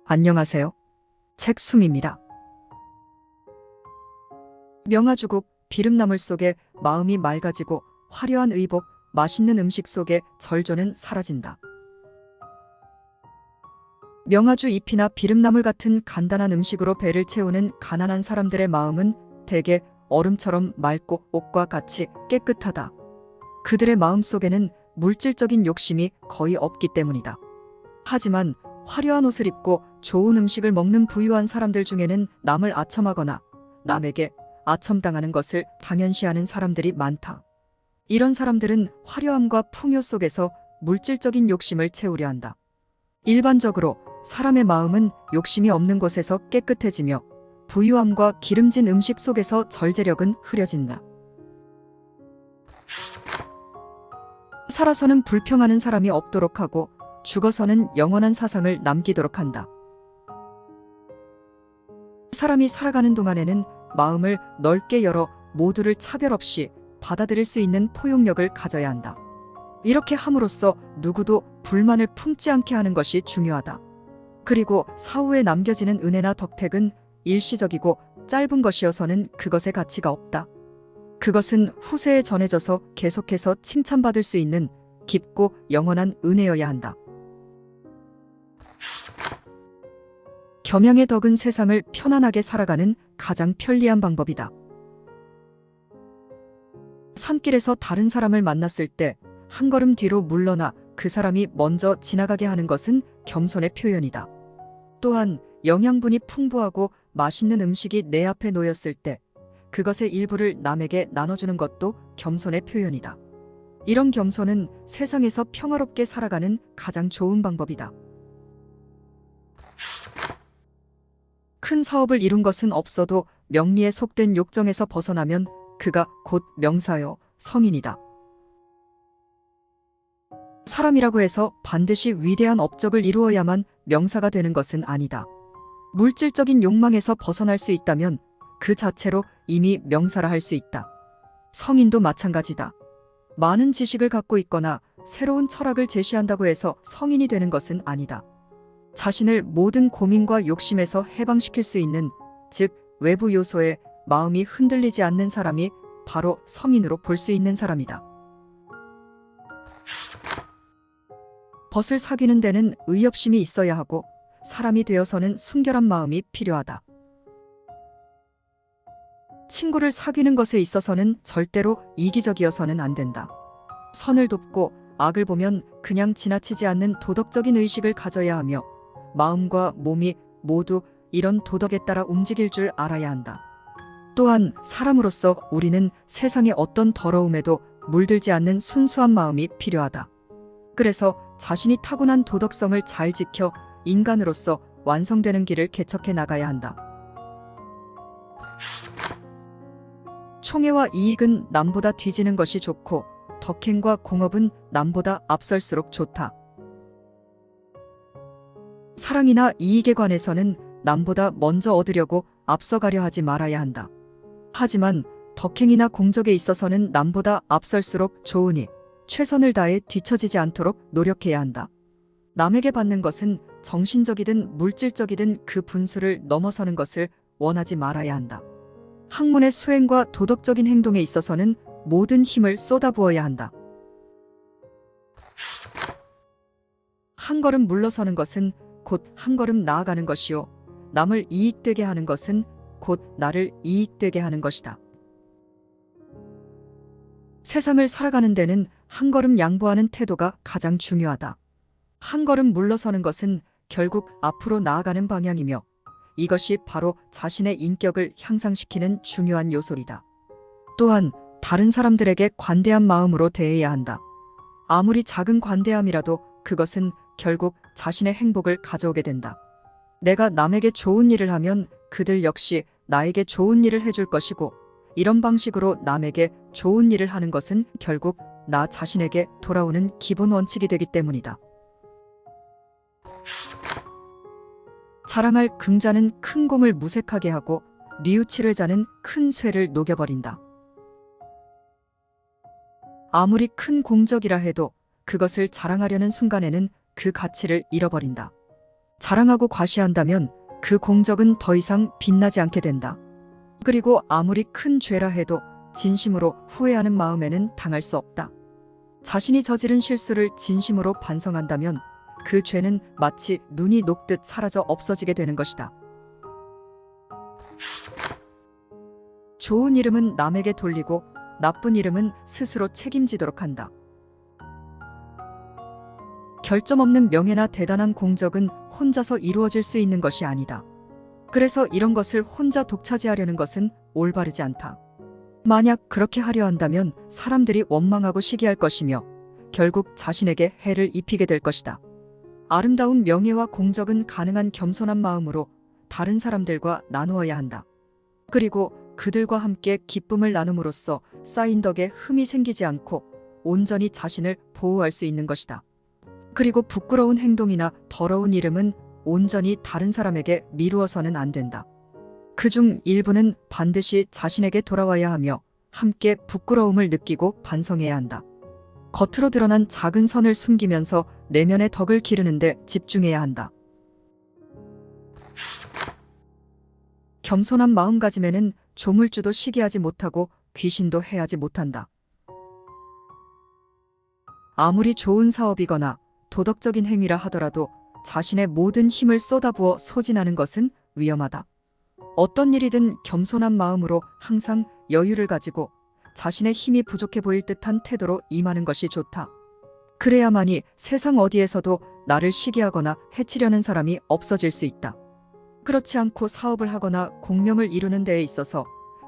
안녕하세요. 책숨입니다. 명아주국 비름나물 속에 마음이 맑아지고 화려한 의복, 맛있는 음식 속에 절조는 사라진다. 명아주 잎이나 비름나물 같은 간단한 음식으로 배를 채우는 가난한 사람들의 마음은 대개 얼음처럼 맑고 옷과 같이 깨끗하다. 그들의 마음 속에는 물질적인 욕심이 거의 없기 때문이다. 하지만 화려한 옷을 입고 좋은 음식을 먹는 부유한 사람들 중에는 남을 아첨하거나 남에게 아첨당하는 것을 당연시하는 사람들이 많다. 이런 사람들은 화려함과 풍요 속에서 물질적인 욕심을 채우려 한다. 일반적으로 사람의 마음은 욕심이 없는 곳에서 깨끗해지며 부유함과 기름진 음식 속에서 절제력은 흐려진다. 살아서는 불평하는 사람이 없도록 하고 죽어서는 영원한 사상을 남기도록 한다. 사람이 살아가는 동안에는 마음을 넓게 열어 모두를 차별 없이 받아들일 수 있는 포용력을 가져야 한다. 이렇게 함으로써 누구도 불만을 품지 않게 하는 것이 중요하다. 그리고 사후에 남겨지는 은혜나 덕택은 일시적이고 짧은 것이어서는 그것의 가치가 없다. 그것은 후세에 전해져서 계속해서 칭찬받을 수 있는 깊고 영원한 은혜여야 한다. 겸양의 덕은 세상을 편안하게 살아가는 가장 편리한 방법이다. 산길에서 다른 사람을 만났을 때 한 걸음 뒤로 물러나 그 사람이 먼저 지나가게 하는 것은 겸손의 표현이다. 또한 영양분이 풍부하고 맛있는 음식이 내 앞에 놓였을 때 그것의 일부를 남에게 나눠주는 것도 겸손의 표현이다. 이런 겸손은 세상에서 평화롭게 살아가는 가장 좋은 방법이다. 큰 사업을 이룬 것은 없어도 명리에 속된 욕정에서 벗어나면 그가 곧 명사요, 성인이다. 사람이라고 해서 반드시 위대한 업적을 이루어야만 명사가 되는 것은 아니다. 물질적인 욕망에서 벗어날 수 있다면 그 자체로 이미 명사라 할 수 있다. 성인도 마찬가지다. 많은 지식을 갖고 있거나 새로운 철학을 제시한다고 해서 성인이 되는 것은 아니다. 자신을 모든 고민과 욕심에서 해방시킬 수 있는, 즉 외부 요소에 마음이 흔들리지 않는 사람이 바로 성인으로 볼 수 있는 사람이다. 벗을 사귀는 데는 의협심이 있어야 하고 사람이 되어서는 순결한 마음이 필요하다. 친구를 사귀는 것에 있어서는 절대로 이기적이어서는 안 된다. 선을 돕고 악을 보면 그냥 지나치지 않는 도덕적인 의식을 가져야 하며 마음과 몸이 모두 이런 도덕에 따라 움직일 줄 알아야 한다. 또한 사람으로서 우리는 세상의 어떤 더러움에도 물들지 않는 순수한 마음이 필요하다. 그래서 자신이 타고난 도덕성을 잘 지켜 인간으로서 완성되는 길을 개척해 나가야 한다. 총애와 이익은 남보다 뒤지는 것이 좋고 덕행과 공업은 남보다 앞설수록 좋다. 사랑이나 이익에 관해서는 남보다 먼저 얻으려고 앞서가려 하지 말아야 한다. 하지만 덕행이나 공적에 있어서는 남보다 앞설수록 좋으니 최선을 다해 뒤처지지 않도록 노력해야 한다. 남에게 받는 것은 정신적이든 물질적이든 그 분수를 넘어서는 것을 원하지 말아야 한다. 학문의 수행과 도덕적인 행동에 있어서는 모든 힘을 쏟아부어야 한다. 한 걸음 물러서는 것은 곧 한 걸음 나아가는 것이요, 남을 이익되게 하는 것은 곧 나를 이익되게 하는 것이다. 세상을 살아가는 데는 한 걸음 양보하는 태도가 가장 중요하다. 한 걸음 물러서는 것은 결국 앞으로 나아가는 방향이며 이것이 바로 자신의 인격을 향상시키는 중요한 요소이다. 또한 다른 사람들에게 관대한 마음으로 대해야 한다. 아무리 작은 관대함이라도 그것은 결국 자신의 행복을 가져오게 된다. 내가 남에게 좋은 일을 하면 그들 역시 나에게 좋은 일을 해줄 것이고 이런 방식으로 남에게 좋은 일을 하는 것은 결국 나 자신에게 돌아오는 기본 원칙이 되기 때문이다. 자랑할 긍자는 큰 곰을 무색하게 하고 뉘우칠 회자는 큰 쇠를 녹여버린다. 아무리 큰 공적이라 해도 그것을 자랑하려는 순간에는 그 가치를 잃어버린다. 자랑하고 과시한다면 그 공적은 더 이상 빛나지 않게 된다. 그리고 아무리 큰 죄라 해도 진심으로 후회하는 마음에는 당할 수 없다. 자신이 저지른 실수를 진심으로 반성한다면 그 죄는 마치 눈이 녹듯 사라져 없어지게 되는 것이다. 좋은 이름은 남에게 돌리고 나쁜 이름은 스스로 책임지도록 한다. 결점 없는 명예나 대단한 공적은 혼자서 이루어질 수 있는 것이 아니다. 그래서 이런 것을 혼자 독차지하려는 것은 올바르지 않다. 만약 그렇게 하려 한다면 사람들이 원망하고 시기할 것이며 결국 자신에게 해를 입히게 될 것이다. 아름다운 명예와 공적은 가능한 겸손한 마음으로 다른 사람들과 나누어야 한다. 그리고 그들과 함께 기쁨을 나눔으로써 쌓인 덕에 흠이 생기지 않고 온전히 자신을 보호할 수 있는 것이다. 그리고 부끄러운 행동이나 더러운 이름은 온전히 다른 사람에게 미루어서는 안 된다. 그중 일부는 반드시 자신에게 돌아와야 하며 함께 부끄러움을 느끼고 반성해야 한다. 겉으로 드러난 작은 선을 숨기면서 내면의 덕을 기르는 데 집중해야 한다. 겸손한 마음가짐에는 조물주도 시기하지 못하고 귀신도 해하지 못한다. 아무리 좋은 사업이거나 도덕적인 행위라 하더라도 자신의 모든 힘을 쏟아부어 소진하는 것은 위험하다. 어떤 일이든 겸손한 마음으로 항상 여유를 가지고 자신의 힘이 부족해 보일 듯한 태도로 임하는 것이 좋다. 그래야만이 세상 어디에서도 나를 시기하거나 해치려는 사람이 없어질 수 있다. 그렇지 않고 사업을 하거나 공명을 이루는 데에 있어서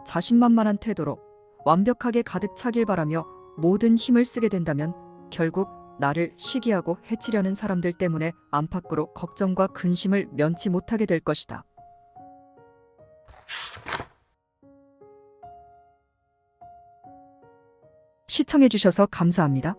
자신만만한 태도로 완벽하게 가득 차길 바라며 모든 힘을 쓰게 된다면 결국 나를 시기하고 해치려는 사람들 때문에 안팎으로 걱정과 근심을 면치 못하게 될 것이다. 시청해주셔서 감사합니다.